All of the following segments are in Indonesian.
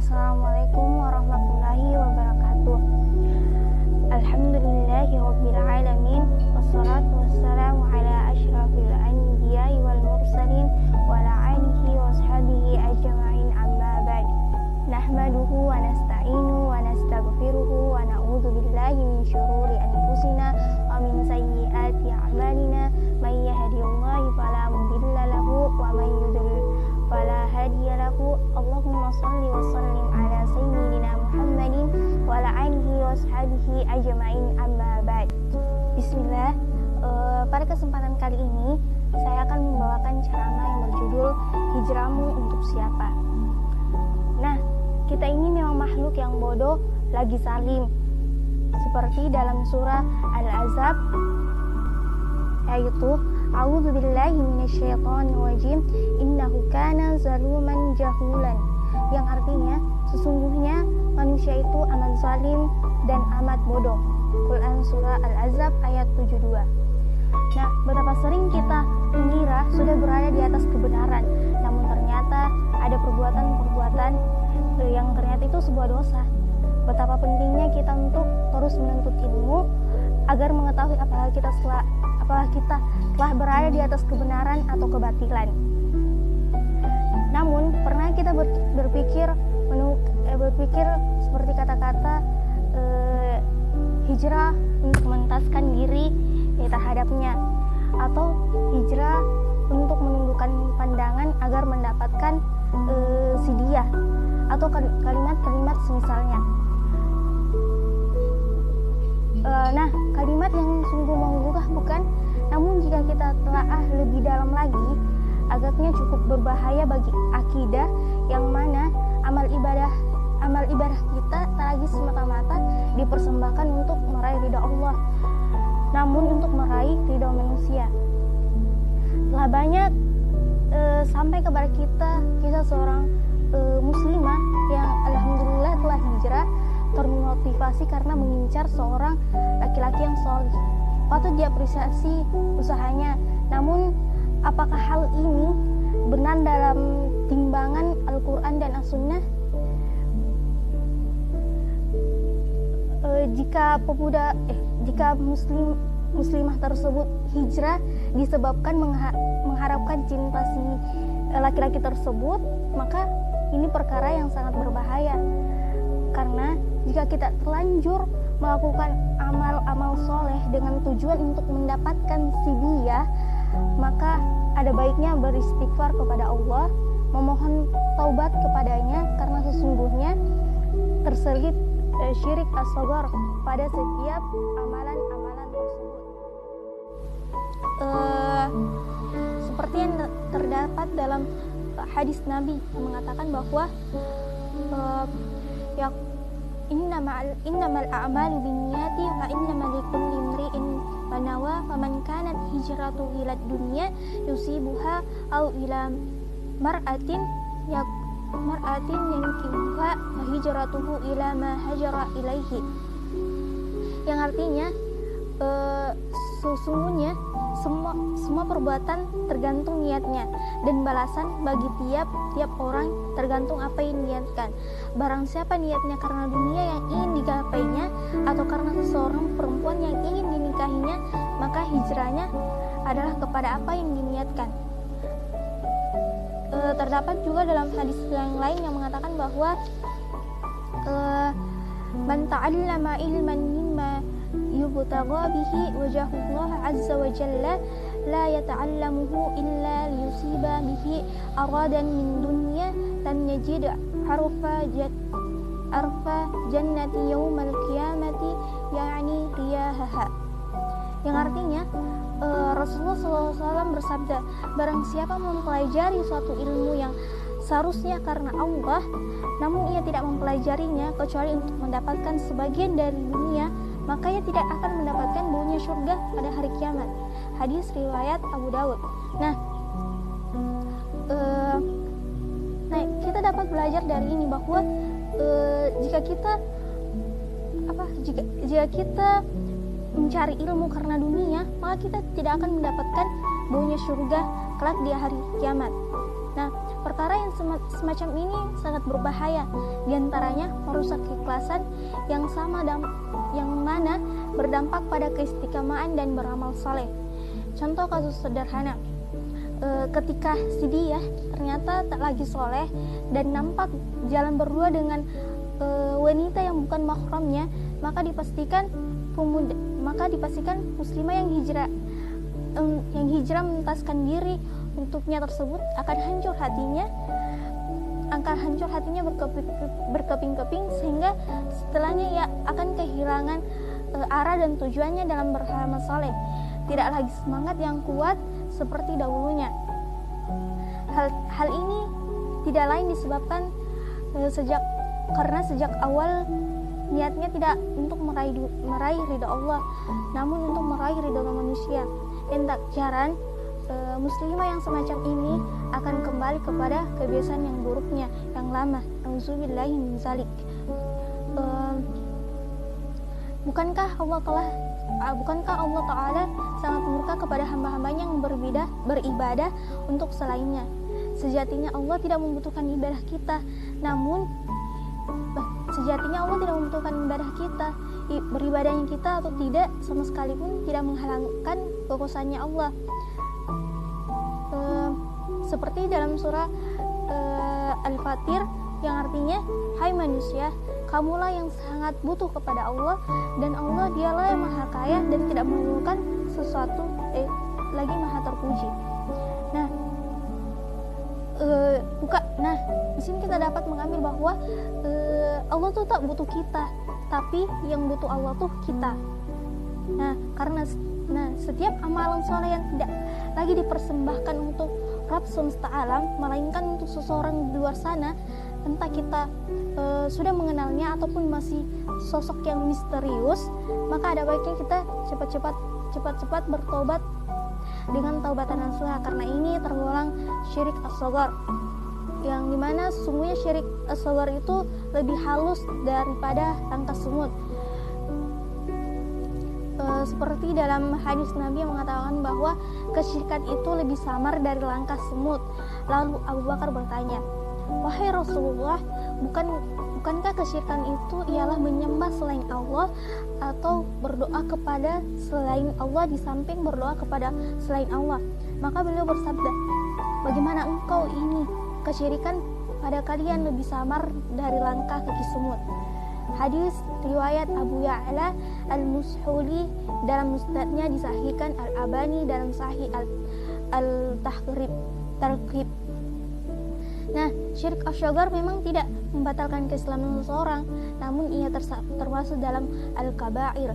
Assalamualaikum warahmatullahi wabarakatuh. Alhamdulillahirabbil alamin, wassalatu wassalamu ala asyrafil anbiya'i wal mursalin wa ala alihi washabihi ajma'in, amma ba'd. Nahmaduhu wa nasta'inu wa nastaghfiruhu wa na'udzu billahi min syururi anfusina wa min sayyiati a'malina. May yahdihillahu fala mudilla lahu wa may yudlil fala hadiya lahu. Allahumma shalli wa sallim ala sayyidina Muhammadin wa ala alihi washabihi ajma'in, amma ba'd. Bismillah. Pada kesempatan kali ini saya akan membawakan ceramah yang berjudul Hijrahmu untuk Siapa. Nah, kita ini memang makhluk yang bodoh lagi zalim, seperti dalam surah Al-Ahzab, yaitu A'udzubillahi minasyaitonirrajim, innahu kana zaluman jahulan, yang artinya sesungguhnya manusia itu amat zalim dan amat bodoh. Quran surah Al-Ahzab ayat 72. Nah, betapa sering kita mengira sudah berada di atas kebenaran, namun ternyata ada perbuatan-perbuatan yang ternyata itu sebuah dosa. Betapa pentingnya kita untuk terus menuntut ilmu agar mengetahui apakah kita telah berada di atas kebenaran atau kebatilan. Namun pernah kita berpikir seperti kata-kata hijrah untuk menentaskan diri terhadapnya, atau hijrah untuk menundukkan pandangan agar mendapatkan sidyah, atau kalimat-kalimat semisalnya. Nah, kalimat yang sungguh menggugah bukan? Namun jika kita telaah lebih dalam lagi, agaknya cukup berbahaya bagi akidah yang mana amal ibadah kita tak lagi semata-mata dipersembahkan untuk meraih ridha Allah, namun untuk meraih ridha manusia. Telah banyak sampai kepada kita seorang muslimah yang alhamdulillah telah hijrah, termotivasi karena mengincar seorang laki-laki yang soleh. Patut diapresiasi usahanya. Namun apakah hal ini benar dalam timbangan Al-Quran dan As-Sunnah? Jika muslimah tersebut hijrah disebabkan mengharapkan cinta si laki-laki tersebut, maka ini perkara yang sangat berbahaya. Karena jika kita terlanjur melakukan amal-amal soleh dengan tujuan untuk mendapatkan sidyah, maka ada baiknya beristighfar kepada Allah, memohon taubat kepadanya, karena sesungguhnya terselip syirik asghar pada setiap amalan-amalan tersebut. Seperti yang terdapat dalam hadis Nabi yang mengatakan bahwa innamal a'malu binniyati wa innamal likulli imri'in ma nawa, faman kanat hijratuhu ilad dunya yusibuha aw ila mar'atin yankihuha wa hijratuhu ila ma hajara ilaihi, yang artinya sesungguhnya semua perbuatan tergantung niatnya, dan balasan bagi tiap orang tergantung apa yang diniatkan. Barang siapa niatnya karena dunia yang ingin digapainya, atau karena seseorang perempuan yang ingin dinikahinya, maka hijrahnya adalah kepada apa yang diniatkan. Terdapat juga dalam hadis yang lain yang mengatakan bahwa man ta'allama ilman mimma yubtagha bihi wajhullah azza wa jalla la yata'allamuhu illa liyusiba bihi aradan min dunya lam yajid arfa jannati yaumal qiyamati ya'ni riyahaha, yang artinya Rasulullah SAW bersabda, barang siapa mempelajari suatu ilmu yang seharusnya karena Allah, namun ia tidak mempelajarinya kecuali untuk mendapatkan sebagian dari dunia, maka ia tidak akan mendapatkan baunya surga pada hari kiamat. Hadis riwayat Abu Daud. Nah, kita dapat belajar dari ini bahwa jika kita mencari ilmu karena dunia, maka kita tidak akan mendapatkan baunya surga kelak di hari kiamat. Nah, Perkara yang semacam ini sangat berbahaya, di antaranya merusak keikhlasan yang mana berdampak pada keistiqomahan dan beramal saleh. Contoh kasus sederhana, ketika si dia ternyata tak lagi soleh dan nampak jalan berdua dengan wanita yang bukan mahramnya, maka dipastikan muslimah yang hijrah menentaskan diri untuknya tersebut akan hancur hatinya berkeping-keping, sehingga setelahnya ia akan kehilangan arah dan tujuannya dalam beramal saleh, tidak lagi semangat yang kuat seperti dahulunya. Hal ini tidak lain disebabkan karena sejak awal niatnya tidak untuk meraih ridha Allah, namun untuk meraih ridha manusia. Dan tak jarang muslimah yang semacam ini akan kembali kepada kebiasaan yang buruknya yang lama. Auzubillahi min zalik. Bukankah Allah Ta'ala sangat murka kepada hamba-hambanya yang beribadah untuk selainnya? Sejatinya Allah tidak membutuhkan ibadah kita, beribadahnya kita atau tidak sama sekali pun tidak menghalangkan kekuasaannya Allah. Seperti dalam surah Al-Fatir yang artinya, hai manusia, kamulah yang sangat butuh kepada Allah, dan Allah dialah yang maha kaya dan tidak memerlukan sesuatu lagi maha terpuji. Di sini kita dapat mengambil bahwa Allah tuh tak butuh kita, tapi yang butuh Allah tuh kita. Karena setiap amalan soleh yang tidak lagi dipersembahkan untuk Rabb semesta alam, melainkan untuk seseorang di luar sana, entah kita sudah mengenalnya ataupun masih sosok yang misterius, maka ada baiknya kita cepat-cepat bertobat dengan taubatan nasuha, karena ini tergolong syirik as-shaghar, yang dimana sungguhnya syirik as-shaghar itu lebih halus daripada langkah semut. Seperti dalam hadis Nabi yang mengatakan bahwa kesyirikan itu lebih samar dari langkah semut. Lalu Abu Bakar bertanya, wahai Rasulullah, bukankah kesyirikan itu ialah menyembah selain Allah atau berdoa kepada selain Allah di samping berdoa kepada selain Allah? Maka beliau bersabda, bagaimana engkau ini? Kesyirikan pada kalian lebih samar dari langkah kaki semut. Hadis riwayat Abu Ya'la Al-Mushuli dalam musnadnya, disahihkan Al-Albani dalam Sahih Al-Targhib. Syirik as-shaghar memang tidak membatalkan keislaman seseorang, namun ia termasuk dalam al-kabair,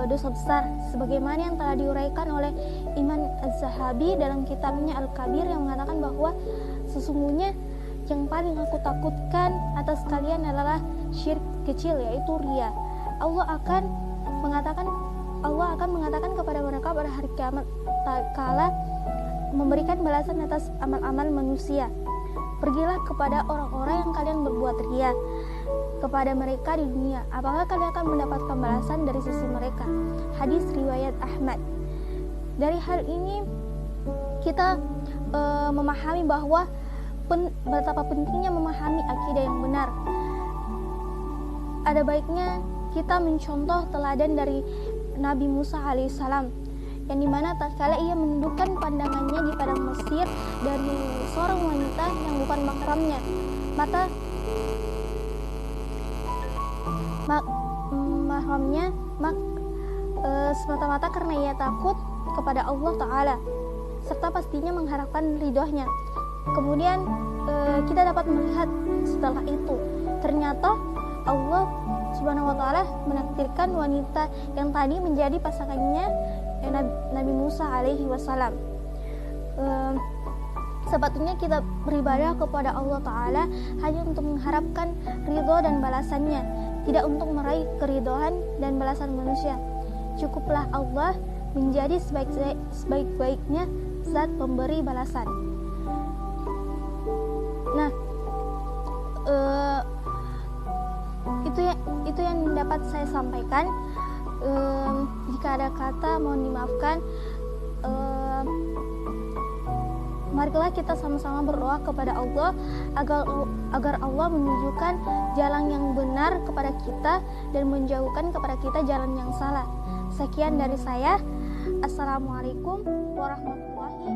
dosa besar, sebagaimana yang telah diuraikan oleh Imam Az-Zahabi dalam kitabnya Al-Kabir, yang mengatakan bahwa sesungguhnya yang paling aku takutkan atas kalian adalah syirik kecil, yaitu riya. Allah akan mengatakan kepada mereka pada hari kiamat kala memberikan balasan atas amal-amal manusia. Pergilah kepada orang-orang yang kalian berbuat riya kepada mereka di dunia, apakah kalian akan mendapatkan balasan dari sisi mereka? Hadis riwayat Ahmad. Dari hal ini kita memahami bahwa betapa pentingnya memahami akidah yang benar. Ada baiknya kita mencontoh teladan dari Nabi Musa alaihissalam, yang dimana tatkala ia menundukkan pandangannya di padang Mesir dari seorang wanita yang bukan mahramnya, semata-mata karena ia takut kepada Allah Ta'ala serta pastinya mengharapkan ridhonya. Kemudian kita dapat melihat setelah itu ternyata Allah Subhanahu wa Ta'ala menakdirkan wanita yang tadi menjadi pasangannya Nabi Musa alaihi wasallam. Sepatutnya kita beribadah kepada Allah Ta'ala hanya untuk mengharapkan ridho dan balasannya, tidak untuk meraih keridhaan dan balasan manusia. Cukuplah Allah menjadi sebaik-baiknya zat pemberi balasan. Itu yang dapat saya sampaikan. Jika ada kata mohon dimaafkan. Marilah kita sama-sama berdoa kepada Allah agar Allah menunjukkan jalan yang benar kepada kita dan menjauhkan kepada kita jalan yang salah. Sekian dari saya. Assalamualaikum warahmatullahi